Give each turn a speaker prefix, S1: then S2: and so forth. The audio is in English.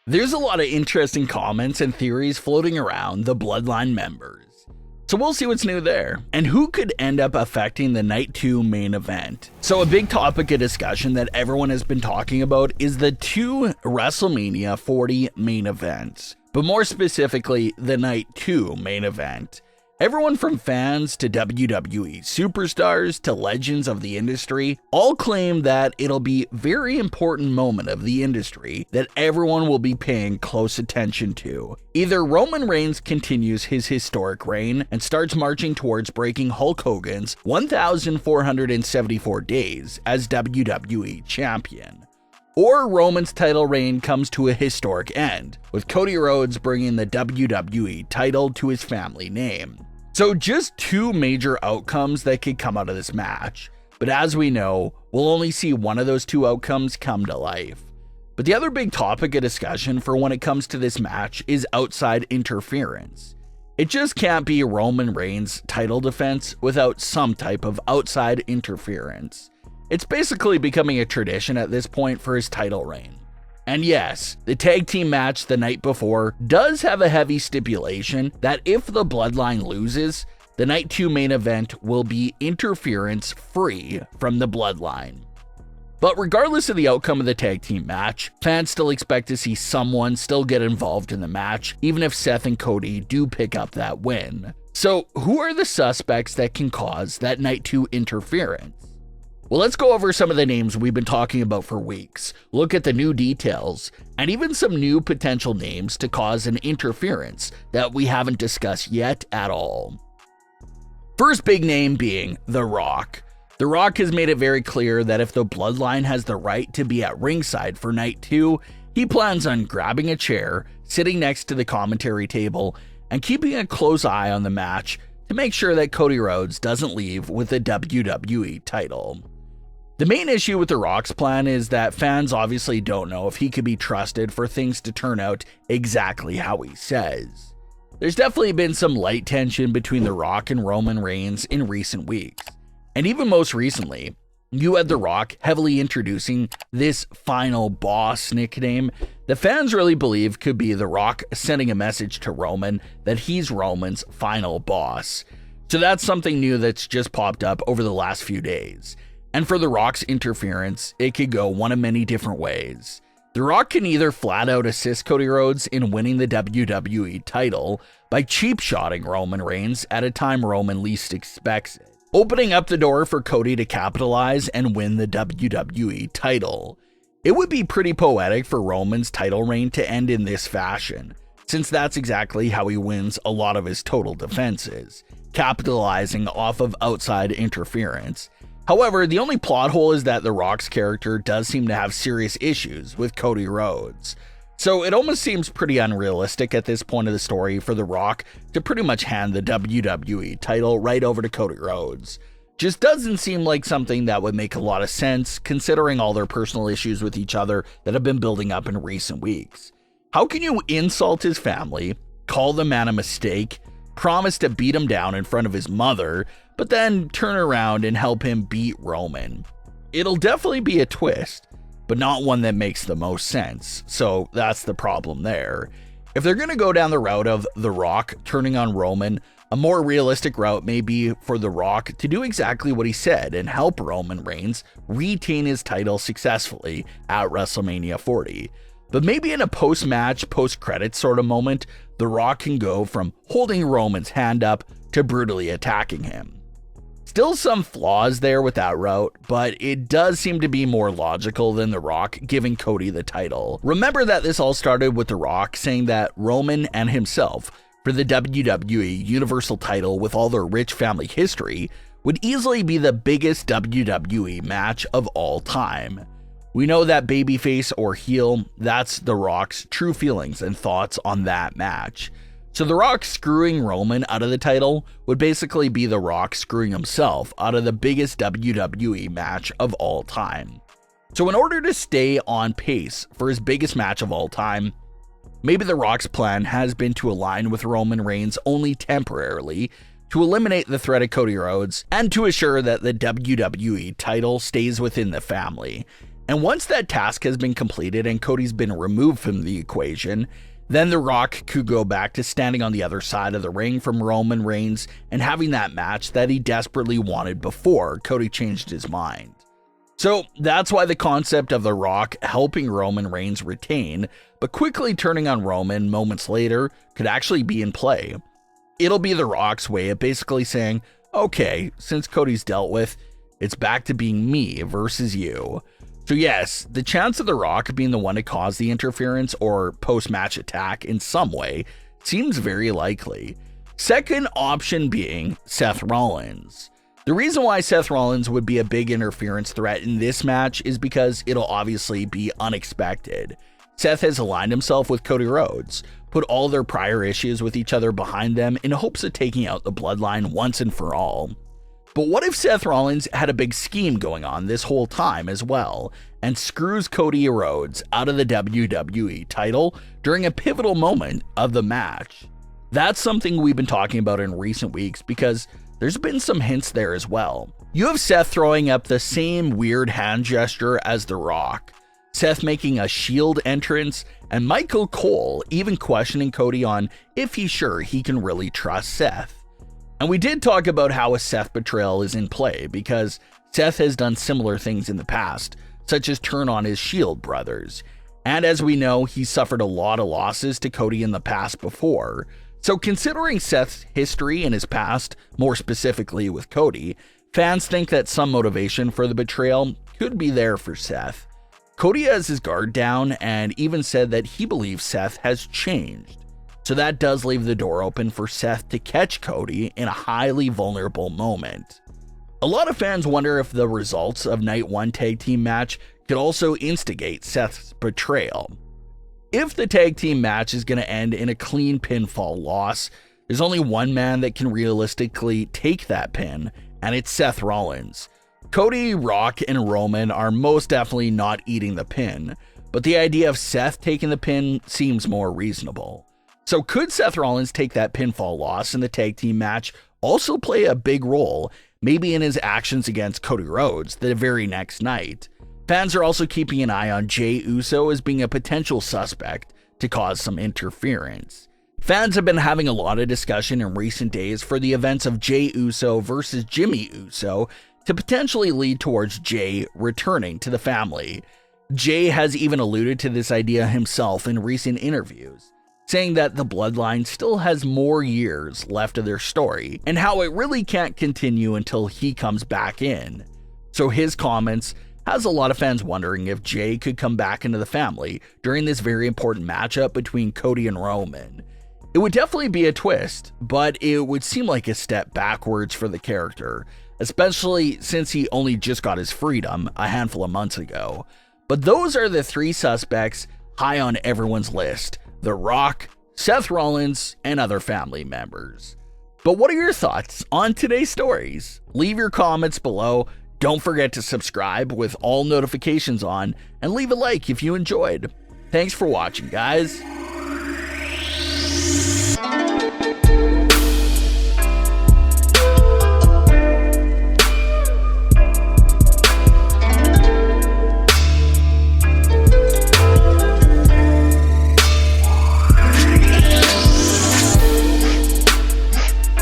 S1: There's a lot of interesting comments and theories floating around the Bloodline members, so we'll see what's new there, and who could end up affecting the Night 2 main event. So a big topic of discussion that everyone has been talking about is the two WrestleMania 40 main events, but more specifically the Night 2 main event. Everyone from fans to WWE superstars to legends of the industry all claim that it'll be a very important moment of the industry that everyone will be paying close attention to. Either Roman Reigns continues his historic reign and starts marching towards breaking Hulk Hogan's 1,474 days as WWE champion, or Roman's title reign comes to a historic end, with Cody Rhodes bringing the WWE title to his family name. So just two major outcomes that could come out of this match, but as we know, we'll only see one of those two outcomes come to life. But the other big topic of discussion for when it comes to this match is outside interference. It just can't be Roman Reigns' title defense without some type of outside interference. It's basically becoming a tradition at this point for his title reign. And yes, the tag team match the night before does have a heavy stipulation that if the Bloodline loses, the Night 2 main event will be interference free from the Bloodline. But regardless of the outcome of the tag team match, fans still expect to see someone still get involved in the match, even if Seth and Cody do pick up that win. So who are the suspects that can cause that Night 2 interference? Well, let's go over some of the names we've been talking about for weeks, look at the new details, and even some new potential names to cause an interference that we haven't discussed yet at all. First big name being The Rock. The Rock has made it very clear that if the Bloodline has the right to be at ringside for Night 2, he plans on grabbing a chair, sitting next to the commentary table, and keeping a close eye on the match to make sure that Cody Rhodes doesn't leave with the WWE title. The main issue with The Rock's plan is that fans obviously don't know if he could be trusted for things to turn out exactly how he says. There's definitely been some light tension between The Rock and Roman Reigns in recent weeks. And even most recently, you had The Rock heavily introducing this final boss nickname that fans really believe could be The Rock sending a message to Roman that he's Roman's final boss. So that's something new that's just popped up over the last few days. And for The Rock's interference, it could go one of many different ways. The Rock can either flat out assist Cody Rhodes in winning the WWE title by cheap-shotting Roman Reigns at a time Roman least expects it, opening up the door for Cody to capitalize and win the WWE title. It would be pretty poetic for Roman's title reign to end in this fashion, since that's exactly how he wins a lot of his total defenses, capitalizing off of outside interference. However, the only plot hole is that The Rock's character does seem to have serious issues with Cody Rhodes. So it almost seems pretty unrealistic at this point of the story for The Rock to pretty much hand the WWE title right over to Cody Rhodes. Just doesn't seem like something that would make a lot of sense considering all their personal issues with each other that have been building up in recent weeks. How can you insult his family, call the man a mistake, promise to beat him down in front of his mother, but then turn around and help him beat Roman? It'll definitely be a twist, but not one that makes the most sense, so that's the problem there. If they're going to go down the route of The Rock turning on Roman, a more realistic route may be for The Rock to do exactly what he said and help Roman Reigns retain his title successfully at WrestleMania 40. But maybe in a post-match, post-credits sort of moment, The Rock can go from holding Roman's hand up to brutally attacking him. Still some flaws there with that route, but it does seem to be more logical than The Rock giving Cody the title. Remember that this all started with The Rock saying that Roman and himself for the WWE Universal Title with all their rich family history would easily be the biggest WWE match of all time. We know that babyface or heel, that's The Rock's true feelings and thoughts on that match. So The Rock screwing Roman out of the title would basically be The Rock screwing himself out of the biggest WWE match of all time. So in order to stay on pace for his biggest match of all time, maybe The Rock's plan has been to align with Roman Reigns only temporarily to eliminate the threat of Cody Rhodes and to assure that the WWE title stays within the family. And once that task has been completed and Cody's been removed from the equation, then The Rock could go back to standing on the other side of the ring from Roman Reigns and having that match that he desperately wanted before Cody changed his mind. So that's why the concept of The Rock helping Roman Reigns retain, but quickly turning on Roman moments later, could actually be in play. It'll be The Rock's way of basically saying, okay, since Cody's dealt with, it's back to being me versus you. So yes, the chance of The Rock being the one to cause the interference or post-match attack in some way seems very likely. Second option being Seth Rollins. The reason why Seth Rollins would be a big interference threat in this match is because it'll obviously be unexpected. Seth has aligned himself with Cody Rhodes, put all their prior issues with each other behind them in hopes of taking out the Bloodline once and for all. But what if Seth Rollins had a big scheme going on this whole time as well, and screws Cody Rhodes out of the WWE title during a pivotal moment of the match? That's something we've been talking about in recent weeks because there's been some hints there as well. You have Seth throwing up the same weird hand gesture as The Rock, Seth making a Shield entrance, and Michael Cole even questioning Cody on if he's sure he can really trust Seth. And we did talk about how a Seth betrayal is in play because Seth has done similar things in the past, such as turn on his Shield brothers. And as we know, he suffered a lot of losses to Cody in the past before. So considering Seth's history in his past, more specifically with Cody, fans think that some motivation for the betrayal could be there for Seth. Cody has his guard down and even said that he believes Seth has changed. So that does leave the door open for Seth to catch Cody in a highly vulnerable moment. A lot of fans wonder if the results of Night 1 tag team match could also instigate Seth's betrayal. If the tag team match is going to end in a clean pinfall loss, there's only one man that can realistically take that pin, and it's Seth Rollins. Cody, Rock, and Roman are most definitely not eating the pin, but the idea of Seth taking the pin seems more reasonable. So could Seth Rollins take that pinfall loss in the tag team match also play a big role, maybe in his actions against Cody Rhodes the very next night? Fans are also keeping an eye on Jey Uso as being a potential suspect to cause some interference. Fans have been having a lot of discussion in recent days for the events of Jey Uso versus Jimmy Uso to potentially lead towards Jey returning to the family. Jey has even alluded to this idea himself in recent interviews, saying that the Bloodline still has more years left of their story and how it really can't continue until he comes back in. So his comments has a lot of fans wondering if Jey could come back into the family during this very important matchup between Cody and Roman. It would definitely be a twist, but it would seem like a step backwards for the character, especially since he only just got his freedom a handful of months ago. But those are the three suspects high on everyone's list: The Rock, Seth Rollins, and other family members. But what are your thoughts on today's stories? Leave your comments below. Don't forget to subscribe with all notifications on and leave a like if you enjoyed. Thanks for watching, guys.